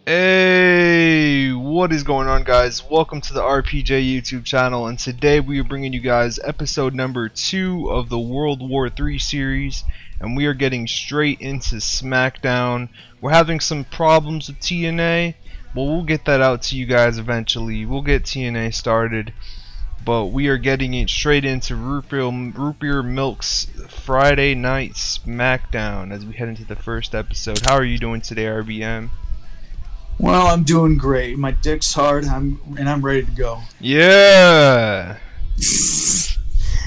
Hey, what is going on, guys? Welcome to the RPJ YouTube channel, and today we are bringing you guys episode number 2 of the World War III series, and we are getting straight into SmackDown. We're having some problems with TNA, but we'll get that out to you guys eventually. We'll get TNA started, but we are getting it straight into Root Beer Milk's Friday Night SmackDown as we head into the first episode. How are you doing today, RBM? Well, I'm doing great. My dick's hard, and I'm ready to go. Yeah.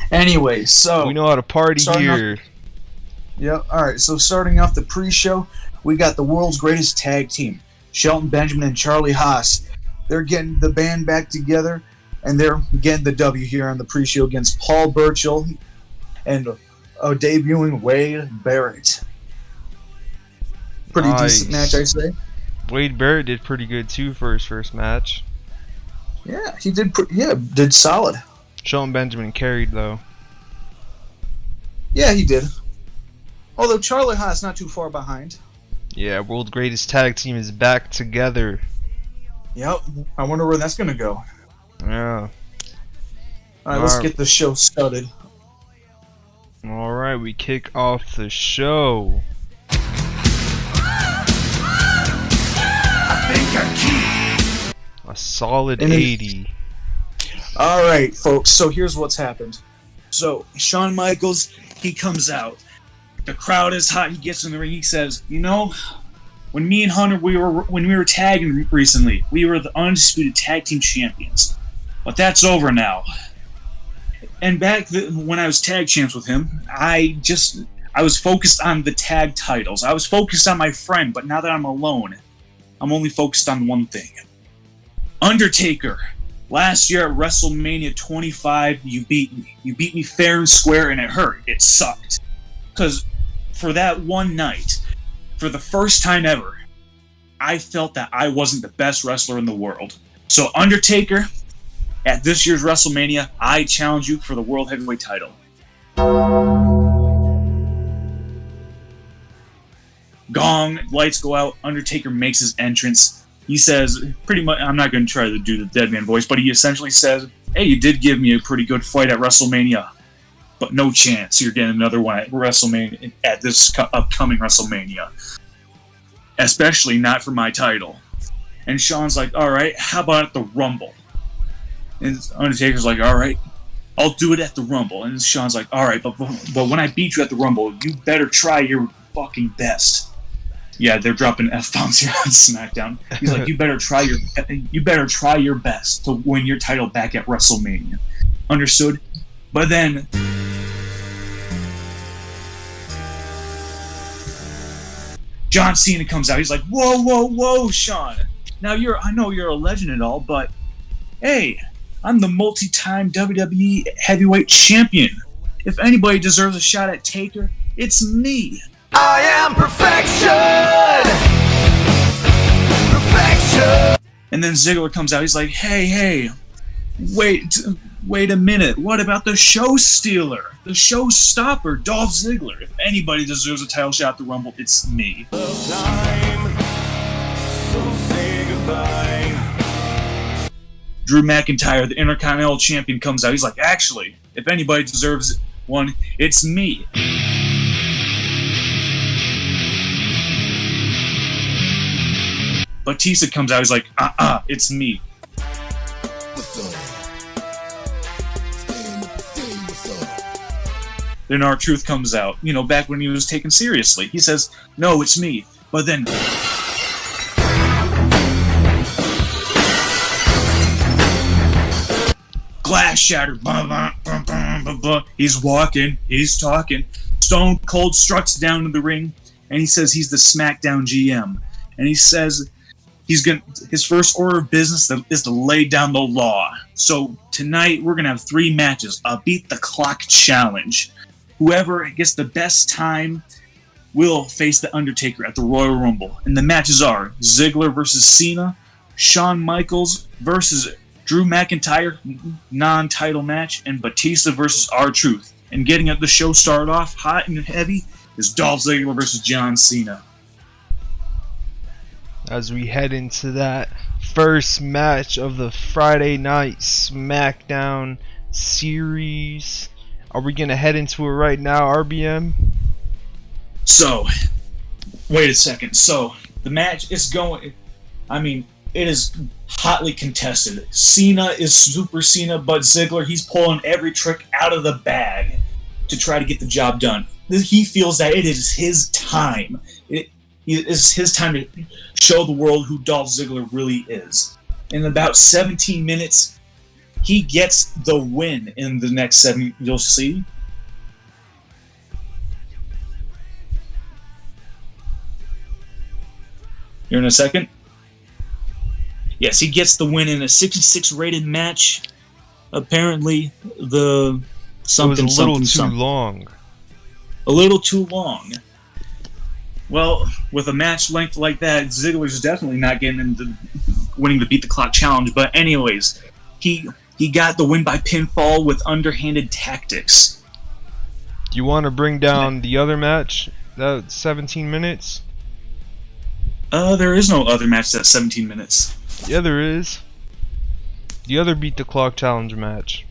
Anyway, so we know how to party here. Yep. All right. So starting off the pre-show, we got the world's greatest tag team, Shelton Benjamin and Charlie Haas. They're getting the band back together, and they're getting the W here on the pre-show against Paul Burchill and debuting Wade Barrett. Pretty decent match, I say. Wade Barrett did pretty good too for his first match. Yeah, he did. Did solid. Shelton Benjamin carried though. Yeah, he did. Although Charlie Haas not too far behind. Yeah, world's greatest tag team is back together. Yep. I wonder where that's gonna go. Yeah. Alright, let's get the show started. Alright, we kick off the show. A solid 80. Alright, folks, so here's what's happened. So, Shawn Michaels, he comes out. The crowd is hot, he gets in the ring, he says, you know, when me and Hunter, when we were tagging recently, we were the undisputed tag team champions. But that's over now. And back when I was tag champs with him, I was focused on the tag titles. I was focused on my friend, but now that I'm alone, I'm only focused on one thing. Undertaker, last year at WrestleMania 25, you beat me. You beat me fair and square, and it hurt. It sucked. Because for that one night, for the first time ever, I felt that I wasn't the best wrestler in the world. So Undertaker, at this year's WrestleMania, I challenge you for the World Heavyweight title. Gong, lights go out, Undertaker makes his entrance. He says, pretty much, I'm not going to try to do the dead man voice, but he essentially says, hey, you did give me a pretty good fight at WrestleMania, but no chance you're getting another one at WrestleMania, at this upcoming WrestleMania. Especially not for my title. And Shawn's like, alright, how about at the Rumble? And Undertaker's like, alright, I'll do it at the Rumble. And Shawn's like, alright, but when I beat you at the Rumble, you better try your fucking best. Yeah, they're dropping F-bombs here on SmackDown. He's like, you better try your best to win your title back at WrestleMania. Understood? But then John Cena comes out. He's like, whoa, Shawn. Now I know you're a legend and all, but hey, I'm the multi-time WWE heavyweight champion. If anybody deserves a shot at Taker, it's me. I am perfection! Perfection! And then Ziggler comes out. He's like, hey, wait a minute. What about the show stealer? The show stopper, Dolph Ziggler. If anybody deserves a title shot at the Rumble, it's me. Time, so say goodbye. Drew McIntyre, the Intercontinental Champion, comes out. He's like, actually, if anybody deserves one, it's me. Batista comes out, he's like, it's me. Then R-Truth comes out, back when he was taken seriously. He says, no, it's me. But then glass shattered. He's walking, he's talking. Stone Cold struts down to the ring, and he says he's the SmackDown GM. And he says his first order of business is to lay down the law. So tonight we're gonna have 3 matches, a beat the clock challenge. Whoever gets the best time will face the Undertaker at the Royal Rumble. And the matches are Ziggler versus Cena, Shawn Michaels versus Drew McIntyre, non-title match, and Batista versus R-Truth. And getting the show started off hot and heavy is Dolph Ziggler versus John Cena. as we head into that first match of the Friday night SmackDown series. Are we gonna head into it right now, RBM? So, wait a second. So, the match is going. I mean, it is hotly contested. Cena is Super Cena, but Ziggler, he's pulling every trick out of the bag to try to get the job done. He feels that it is his time. It is his time to show the world who Dolph Ziggler really is. In about 17 minutes, he gets the win in the next 7. You'll see. Here in a second. Yes, he gets the win in a 66 rated match. Apparently, the something it was a little something too long. A little too long. Well, with a match length like that, Ziggler's definitely not getting into winning the Beat the Clock challenge. But anyways, he got the win by pinfall with underhanded tactics. Do you want to bring down the other match? That 17 minutes? There is no other match that's 17 minutes. Yeah, there is. The other Beat the Clock challenge match.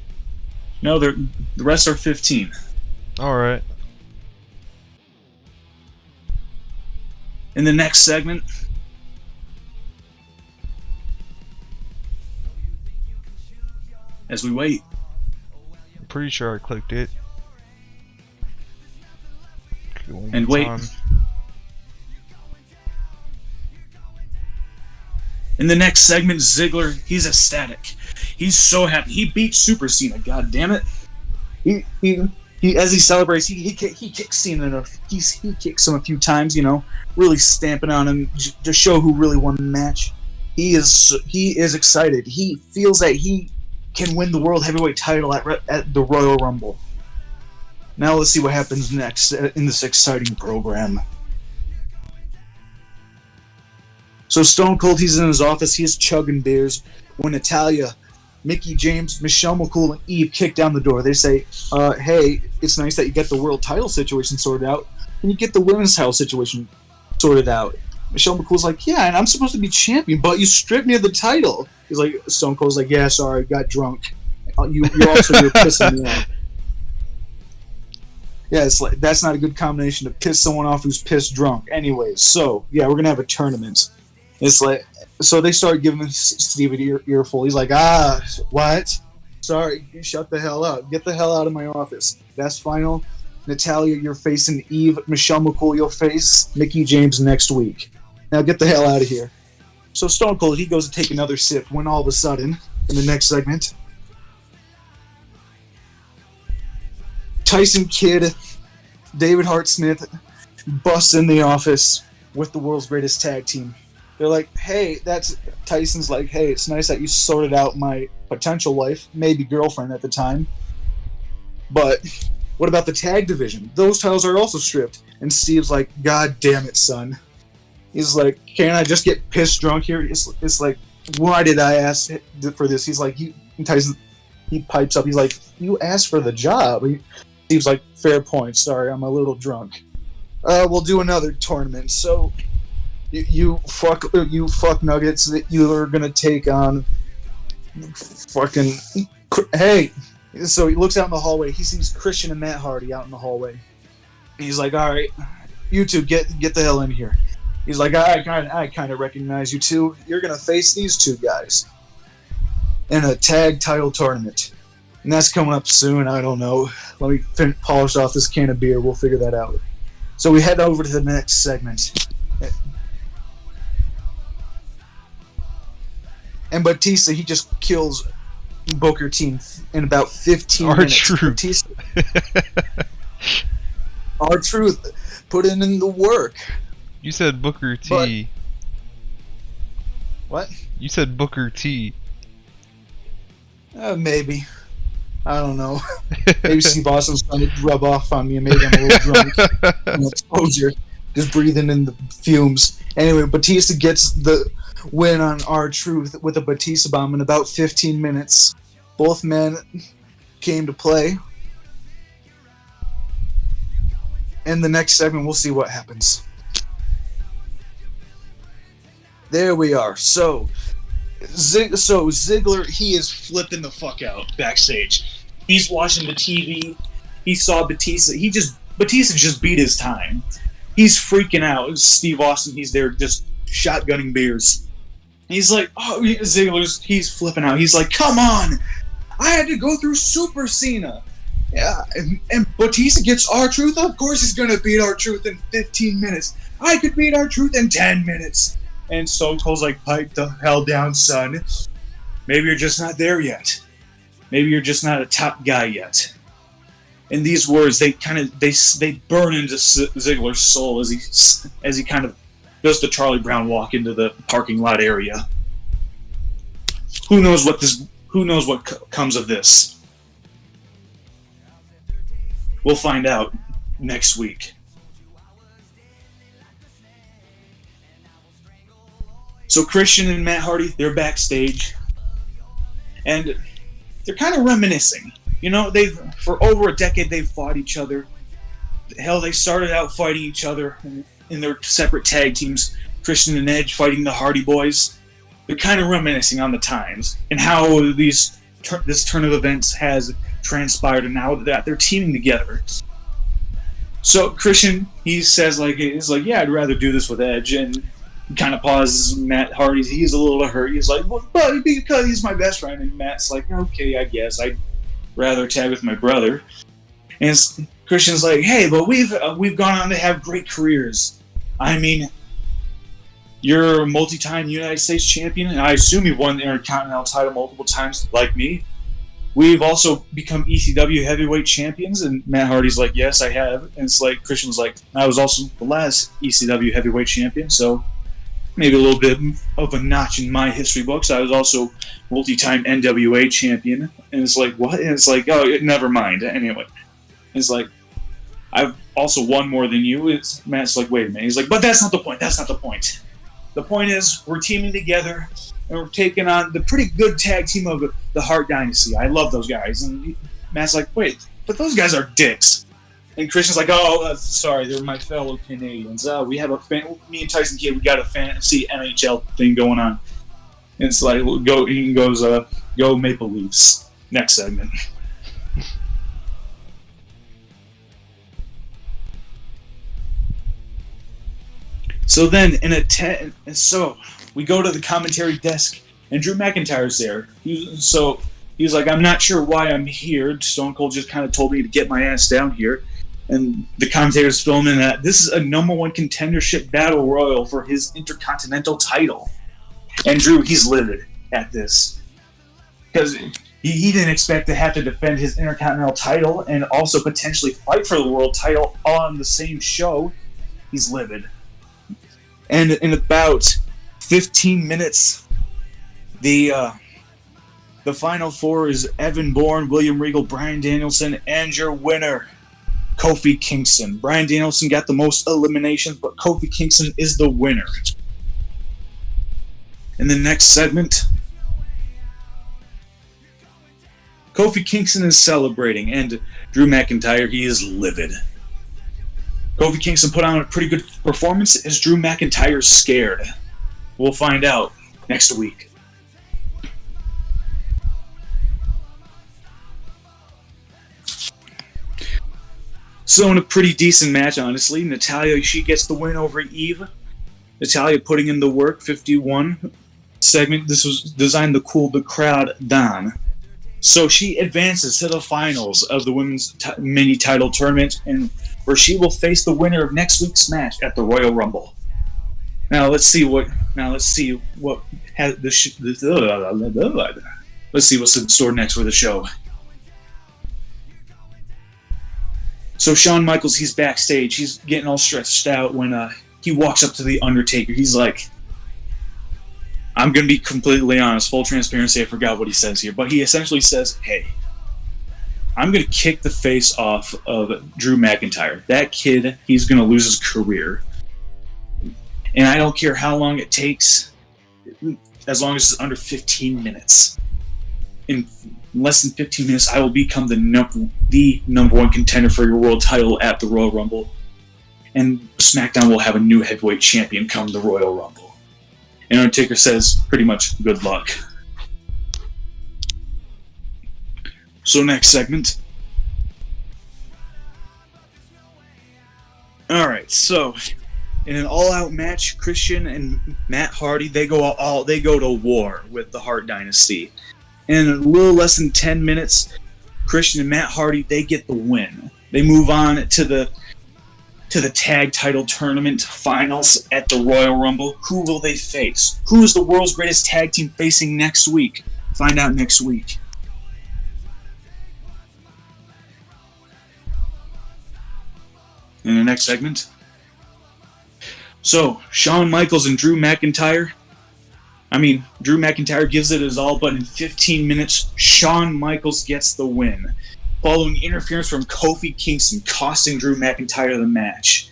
No, the rest are 15. Alright. In the next segment, as we wait, I'm pretty sure I clicked it. Okay, one and more wait. time. In the next segment, Ziggler, he's ecstatic. He's so happy. He beat Super Cena. God damn it! He as he celebrates, he kicks Cena. He kicks him a few times. You know, really stamping on him to show who really won the match. He is excited. He feels that he can win the World Heavyweight title at the Royal Rumble. Now let's see what happens next in this exciting program. So Stone Cold, he's in his office, he's chugging beers, when Natalya, Mickie James, Michelle McCool, and Eve kick down the door. They say, hey, it's nice that you get the world title situation sorted out, and you get the women's title situation sorted out. Michelle McCool's like, yeah, and I'm supposed to be champion, but you stripped me of the title. He's like, Stone Cold's like, yeah, sorry, got drunk. You're pissing me off. Yeah, it's like, that's not a good combination to piss someone off who's pissed drunk. Anyways, so, yeah, we're going to have a tournament. It's like, so they start giving Steve an earful. He's like, what? Sorry, shut the hell up. Get the hell out of my office. That's final. Natalya, you're facing Eve. Michelle McCool, you'll face Mickie James next week. Now get the hell out of here. So Stone Cold, he goes to take another sip when all of a sudden, in the next segment, Tyson Kidd, David Hart Smith busts in the office with the world's greatest tag team. They're like, hey, Tyson's like, hey, it's nice that you sorted out my potential wife, maybe girlfriend at the time. But what about the tag division? Those titles are also stripped. And Steve's like, God damn it, son. He's like, can't I just get pissed drunk here? It's like, why did I ask for this? He's like, Tyson, he pipes up. He's like, you asked for the job. Steve's like, fair point. Sorry, I'm a little drunk. We'll do another tournament. So you fuck nuggets that you are gonna take on fucking hey. So he looks out in the hallway. He sees Christian and Matt Hardy out in the hallway. And he's like, all right, you two get the hell in here. He's like, I kind of recognize you two. You're gonna face these two guys in a tag title tournament, and that's coming up soon. I don't know. Let me polish off this can of beer. We'll figure that out. So we head over to the next segment. And Batista, he just kills Booker T in about 15 minutes. R-Truth. R-Truth put in the work. You said Booker T. What? You said Booker T. Maybe. I don't know. Maybe Steve Austin's trying to rub off on me and maybe I'm a little drunk. Exposure. Just breathing in the fumes. Anyway, Batista gets the win on R-Truth with a Batista bomb in about 15 minutes. Both men came to play. In the next segment, we'll see what happens. There we are. So Ziggler, he is flipping the fuck out backstage. He's watching the TV. He saw Batista. Batista just beat his time. He's freaking out. Steve Austin, he's there just shotgunning beers. He's like, oh, he's flipping out. He's like, come on! I had to go through Super Cena. Yeah, and Batista gets R-Truth. Of course he's gonna beat R-Truth in 15 minutes. I could beat R-Truth in 10 minutes. And Stone Cold's like, pipe the hell down, son. Maybe you're just not there yet. Maybe you're just not a top guy yet. And these words, they burn into Ziggler's soul as he kind of does the Charlie Brown walk into the parking lot area. Who knows what comes of this? We'll find out next week. So Christian and Matt Hardy, they're backstage, and they're kind of reminiscing. You know, for over a decade they've fought each other. Hell, they started out fighting each other in their separate tag teams. Christian and Edge fighting the Hardy Boys. They're kind of reminiscing on the times and how this turn of events has transpired, and now that they're teaming together. So Christian, he says yeah, I'd rather do this with Edge, and kind of pauses. Matt Hardy, he's a little hurt. He's like, well, but because he's my best friend. And Matt's like, okay, I guess I'd rather tag with my brother. And Christian's like, hey, but we've gone on to have great careers. I mean, you're a multi-time United States champion, and I assume you've won the Intercontinental title multiple times, like me. We've also become ECW heavyweight champions, and Matt Hardy's like, yes, I have. And it's like, Christian's like, I was also the last ECW heavyweight champion, so maybe a little bit of a notch in my history books. I was also multi-time NWA champion. And it's like, what? And it's like, oh, never mind. Anyway, it's like, I've also won more than you. Matt's like, wait a minute. He's like, but that's not the point. That's not the point. The point is, we're teaming together, and we're taking on the pretty good tag team of the Hart Dynasty. I love those guys. And Matt's like, wait, but those guys are dicks. And Christian's like, oh, sorry, they're my fellow Canadians. We have me and Tyson Kidd, we got a fantasy NHL thing going on. And it's like, he goes, go Maple Leafs. Next segment. So then, so we go to the commentary desk, and Drew McIntyre's there. He's like, I'm not sure why I'm here. Stone Cold just kind of told me to get my ass down here. And the commentators filming that this is a #1 contendership battle royal for his Intercontinental title. And Drew, he's livid at this. Because he didn't expect to have to defend his Intercontinental title and also potentially fight for the world title on the same show. He's livid. And in about 15 minutes, the final four is Evan Bourne, William Regal, Bryan Danielson, and your winner, Kofi Kingston. Bryan Danielson got the most eliminations, but Kofi Kingston is the winner. In the next segment, Kofi Kingston is celebrating, and Drew McIntyre, he is livid. Kofi Kingston put on a pretty good performance. Is Drew McIntyre scared? We'll find out next week. So in a pretty decent match, honestly, Natalya, she gets the win over Eve. Natalya putting in the work, 51 segment. This was designed to cool the crowd down. So she advances to the finals of the women's mini title tournament, and where she will face the winner of next week's match at the Royal Rumble. Let's see what's in store next for the show. So Shawn Michaels, he's backstage. He's getting all stretched out when he walks up to the Undertaker. He's like, I'm going to be completely honest, full transparency, I forgot what he says here, but he essentially says, hey, I'm going to kick the face off of Drew McIntyre. That kid, he's going to lose his career. And I don't care how long it takes, as long as it's under 15 minutes. In less than 15 minutes, I will become the #1 contender for your world title at the Royal Rumble. And SmackDown will have a new heavyweight champion come the Royal Rumble. And Undertaker says pretty much good luck. So next segment. Alright, so in an all-out match, Christian and Matt Hardy, they go to war with the Hart Dynasty. In a little less than 10 minutes, Christian and Matt Hardy, they get the win. They move on to the tag title tournament finals at the Royal Rumble. Who will they face? Who is the world's greatest tag team facing next week? Find out next week. In the next segment. So, Shawn Michaels and Drew McIntyre. Drew McIntyre gives it his all, but in 15 minutes, Shawn Michaels gets the win, following interference from Kofi Kingston, costing Drew McIntyre the match,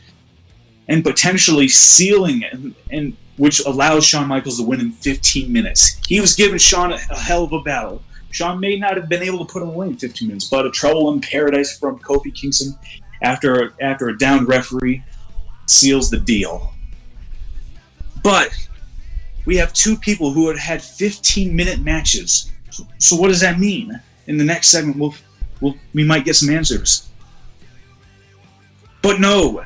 and potentially sealing it, and which allows Shawn Michaels to win in 15 minutes. He was giving Shawn a hell of a battle. Shawn may not have been able to put him away in 15 minutes, but a trouble in paradise from Kofi Kingston after a downed referee seals the deal. But we have two people who had 15-minute matches. So what does that mean? In the next segment, we might get some answers. But no,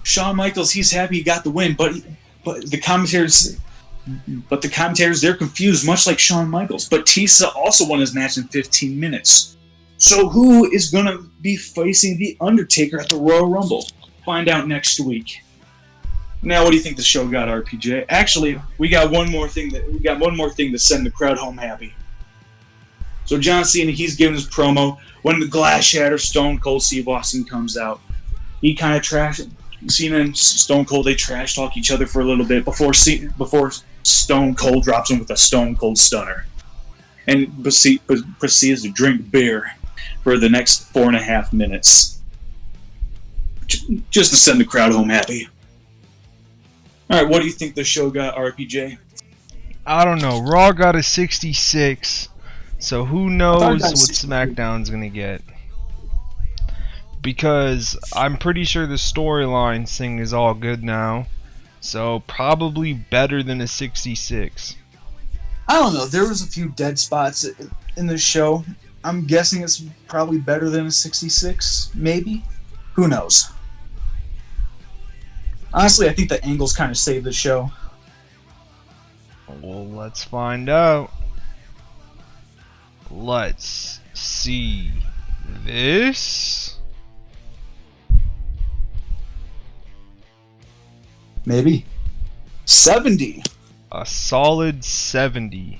Shawn Michaels, he's happy he got the win, but the commentators, they're confused, much like Shawn Michaels. Batista also won his match in 15 minutes. So who is going to be facing The Undertaker at the Royal Rumble? Find out next week. Now, what do you think the show got, RPJ? Actually, we got one more thing to send the crowd home happy. So John Cena, he's giving his promo when the glass shatters. Stone Cold Steve Austin comes out. He kind of Cena and Stone Cold, they trash talk each other for a little bit before Stone Cold drops him with a Stone Cold Stunner, and proceeds to drink beer for the next 4.5 minutes, just to send the crowd home happy. All right, what do you think the show got, RPJ? I don't know. Raw got a 66, so who knows what SmackDown's gonna get? Because I'm pretty sure the storyline thing is all good now, so probably better than a 66. I don't know. There was a few dead spots in the show. I'm guessing it's probably better than a 66, maybe. Who knows? Honestly, I think the angles kind of saved the show. Well, let's find out. Let's see this. Maybe. 70. A solid 70.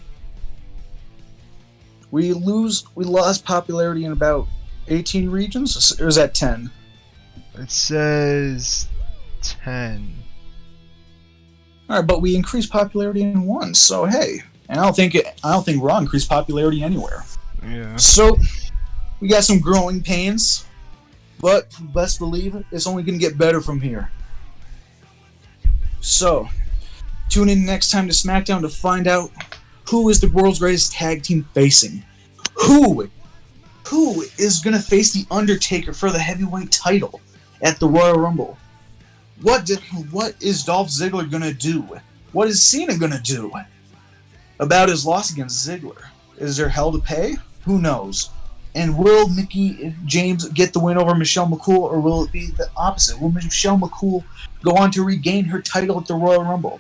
We lost popularity in about 18 regions, or is that 10? It says 10. Alright, but we increased popularity in one, so hey. And I don't think Raw increased popularity anywhere. Yeah. So we got some growing pains, but best believe it's only gonna get better from here. So tune in next time to SmackDown to find out who is the world's greatest tag team facing. Who is gonna face The Undertaker for the heavyweight title at the Royal Rumble? What is Dolph Ziggler gonna do? What is Cena gonna do about his loss against Ziggler? Is there hell to pay? Who knows? And will Mickie James get the win over Michelle McCool, or will it be the opposite? Will Michelle McCool go on to regain her title at the Royal Rumble?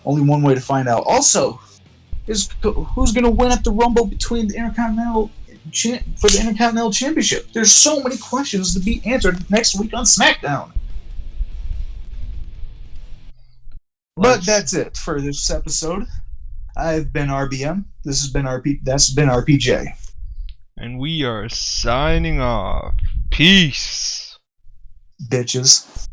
Only one way to find out. Also, who's going to win at the Rumble between the Intercontinental Championship? There's so many questions to be answered next week on SmackDown. But that's it for this episode. I've been RBM. That's been RPJ. And we are signing off. Peace. Bitches.